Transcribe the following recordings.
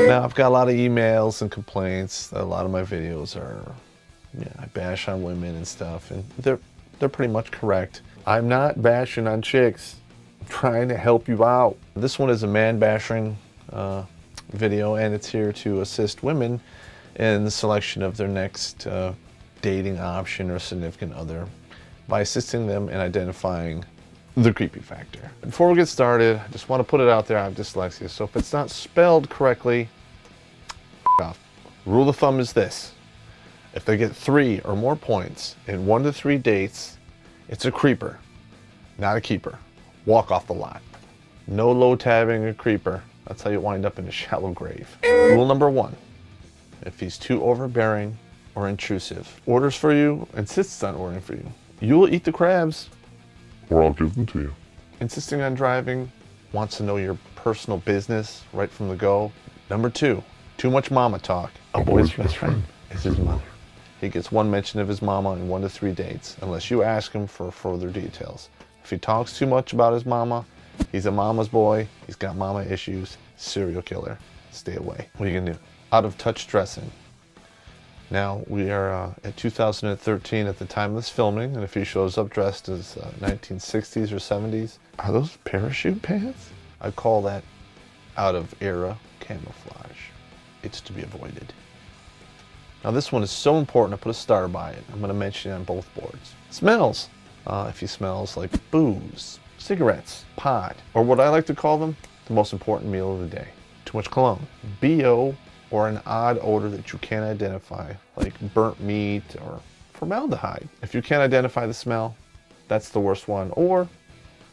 Now, I've got a lot of emails and complaints. A lot of my videos are, I bash on women and stuff, and they're pretty much correct. I'm not bashing on chicks. I'm trying to help you out. This one is a man bashing video, and it's here to assist women in the selection of their next dating option or significant other by assisting them in identifying the creepy factor. Before we get started, I just want to put it out there, I have dyslexia, so if it's not spelled correctly, off. Rule of thumb is this: if they get 3 or more points in 1 to 3 dates, it's a creeper, not a keeper. Walk off the lot. No low tabbing a creeper. That's how you wind up in a shallow grave. Rule number 1: if he's too overbearing or intrusive, orders for you, insists on ordering for you, you will eat the crabs, or I'll give them to you. insisting on driving, wants to know your personal business right from the go. Number 2, too much mama talk. A boy's best friend is his mother. He gets 1 mention of his mama in 1 to 3 dates, unless you ask him for further details. If he talks too much about his mama, he's a mama's boy, he's got mama issues, serial killer. Stay away. What are you gonna do? Out of touch dressing. Now, we are at 2013 at the time of this filming, and if he shows up dressed as 1960s or 70s, are those parachute pants? I call that out of era camouflage. It's to be avoided. Now, this one is so important, I put a star by it. I'm gonna mention it on both boards. Smells. If he smells like booze, cigarettes, pot, or what I like to call them, the most important meal of the day. Too much cologne. BO, or an odd odor that you can't identify, like burnt meat or formaldehyde. If you can't identify the smell, that's the worst one, or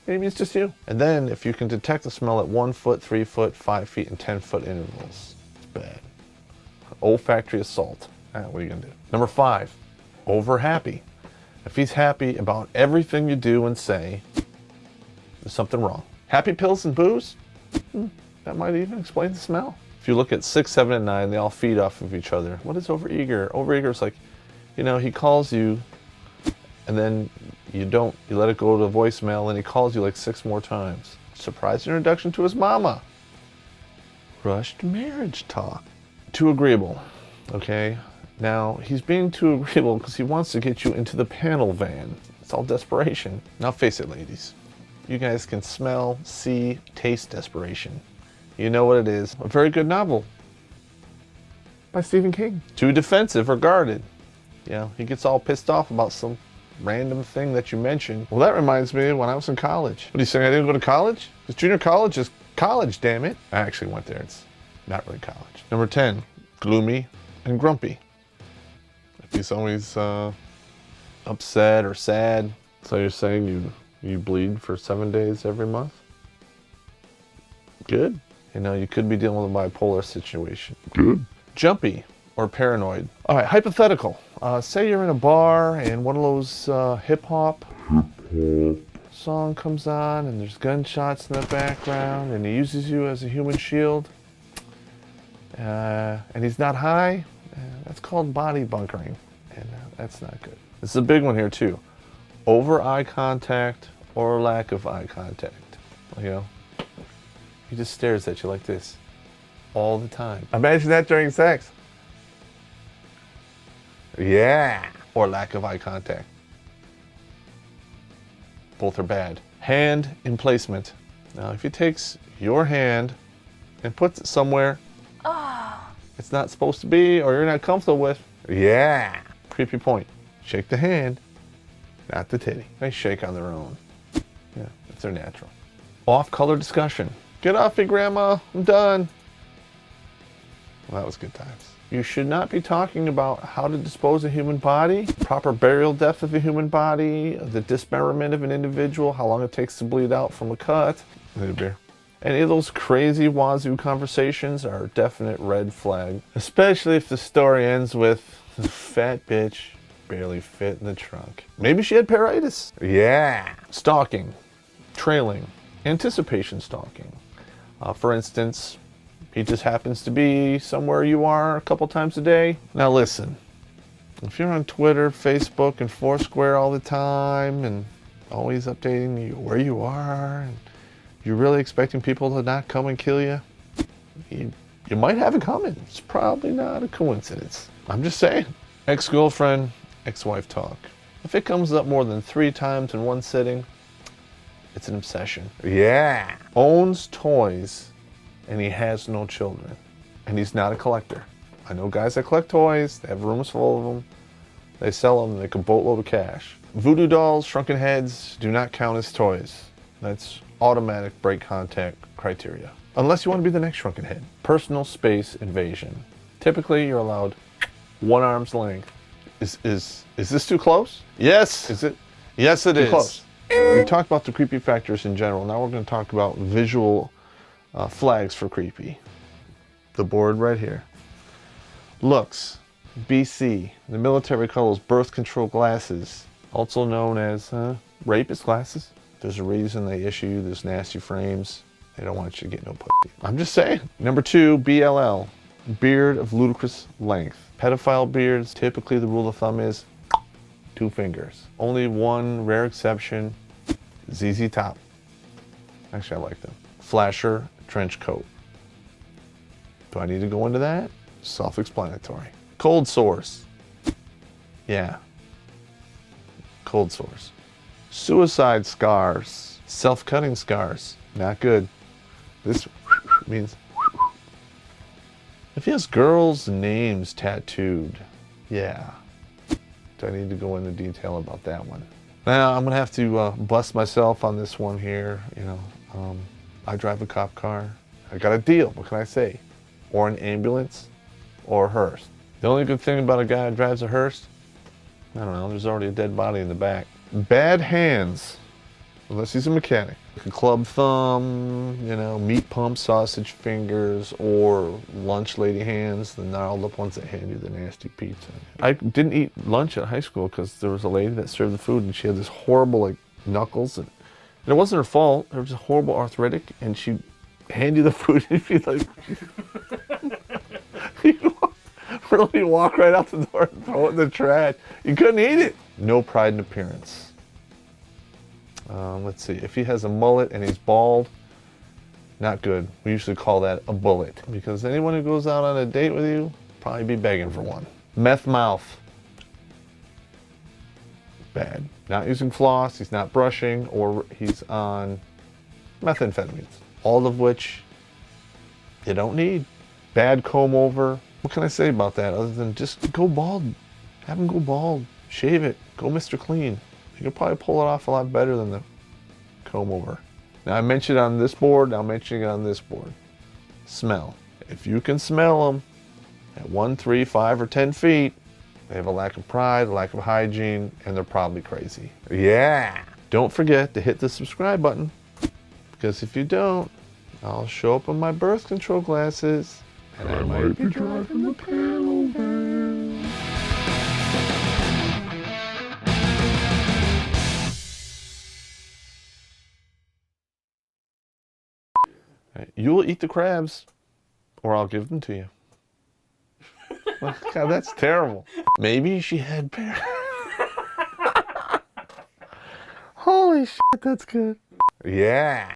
maybe it's just you. And then if you can detect the smell at 1 foot, 3 foot, 5 feet, and 10-foot intervals, it's bad. Olfactory assault. What are you gonna do? Number 5, over happy. If he's happy about everything you do and say, there's something wrong. Happy pills and booze? That might even explain the smell. If you look at 6, 7, and 9, they all feed off of each other. What is overeager? Overeager is like, he calls you, and then you let it go to voicemail, and he calls you like 6 more times. Surprise introduction to his mama. Rushed marriage talk. Too agreeable, okay? Now, he's being too agreeable because he wants to get you into the panel van. It's all desperation. Now face it, ladies. You guys can smell, see, taste desperation. You know what it is. A very good novel by Stephen King. Too defensive or guarded. He gets all pissed off about some random thing that you mentioned. Well, that reminds me of when I was in college. What are you saying, I didn't go to college? Because junior college is college, damn it. I actually went there. It's not really college. Number 10, gloomy and grumpy. If he's always upset or sad, so you're saying you bleed for 7 days every month? Good. You could be dealing with a bipolar situation. Good. Jumpy or paranoid. All right, hypothetical. Say you're in a bar and one of those hip-hop song comes on and there's gunshots in the background and he uses you as a human shield. And he's not high. That's called body bunkering, and that's not good. This is a big one here too. Over eye contact or lack of eye contact. He just stares at you like this all the time. Imagine that during sex. Yeah. Or lack of eye contact. Both are bad. Hand in placement. Now, if he takes your hand and puts it somewhere it's not supposed to be or you're not comfortable with, yeah. Creepy point. Shake the hand, not the titty. They shake on their own. If they're natural. Off-color discussion. Get off me, Grandma. I'm done. Well, that was good times. You should not be talking about how to dispose of a human body, proper burial depth of a human body, the dismemberment of an individual, how long it takes to bleed out from a cut. Need a beer. Any of those crazy wazoo conversations are a definite red flag, especially if the story ends with fat bitch barely fit in the trunk. Maybe she had parietis. Yeah. Stalking, trailing, anticipation stalking. For instance, he just happens to be somewhere you are a couple times a day. Now listen, if you're on Twitter, Facebook, and Foursquare all the time and always updating you where you are, and you're really expecting people to not come and kill you, you You might have it coming. It's probably not a coincidence. I'm just saying. Ex-girlfriend, ex-wife talk. If it comes up more than 3 times in one sitting, it's an obsession. Yeah. Owns toys, and he has no children. And he's not a collector. I know guys that collect toys, they have rooms full of them. They sell them, they make a boatload of cash. Voodoo dolls, shrunken heads do not count as toys. That's automatic break contact criteria. Unless you want to be the next shrunken head. Personal space invasion. Typically, you're allowed 1 arm's length. Is this too close? Yes. Is it? Yes, it is. Too close. We talked about the creepy factors in general. Now we're going to talk about visual flags for creepy. The board right here. Looks. BC. The military calls birth control glasses, also known as rapist glasses. There's a reason they issue you this nasty frames. They don't want you to get no pussy. I'm just saying. Number 2, BLL. Beard of ludicrous length. Pedophile beards, typically the rule of thumb is 2 fingers. Only one rare exception, ZZ Top. Actually, I like them. Flasher trench coat. Do I need to go into that? Self-explanatory. Cold sores. Yeah. Cold sores. Suicide scars. Self-cutting scars. Not good. This means if he has girls' names tattooed. Yeah. Do I need to go into detail about that one? Now, I'm going to have to bust myself on this one here. You know, I drive a cop car. I got a deal. What can I say? Or an ambulance or a hearse. The only good thing about a guy who drives a hearse, I don't know, there's already a dead body in the back. Bad hands, unless he's a mechanic. Like a club thumb, you know, meat pump, sausage fingers, or lunch lady hands, the gnarled up ones that hand you the nasty pizza. I didn't eat lunch at high school because there was a lady that served the food and she had this horrible like knuckles. And it wasn't her fault, there was a horrible arthritic and she'd hand you the food and she'd be like, really walk right out the door and throw it in the trash. You couldn't eat it. No pride in appearance. Let's see, if he has a mullet and he's bald, not good. We usually call that a bullet because anyone who goes out on a date with you probably be begging for one. Meth mouth. Bad. Not using floss, he's not brushing, or he's on methamphetamines. All of which you don't need. Bad comb over. What can I say about that other than just go bald? Have him go bald. Shave it. Go Mr. Clean. You can probably pull it off a lot better than the comb over. Now I mentioned it on this board, now I'm mentioning it on this board. Smell. If you can smell them at 1, 3, 5, or 10 feet, they have a lack of pride, a lack of hygiene, and they're probably crazy. Yeah! Don't forget to hit the subscribe button, because if you don't, I'll show up in my birth control glasses, and I might be driving the panel van. You will eat the crabs, or I'll give them to you. God, that's terrible. Maybe she had parents. Holy shit, that's good. Yeah.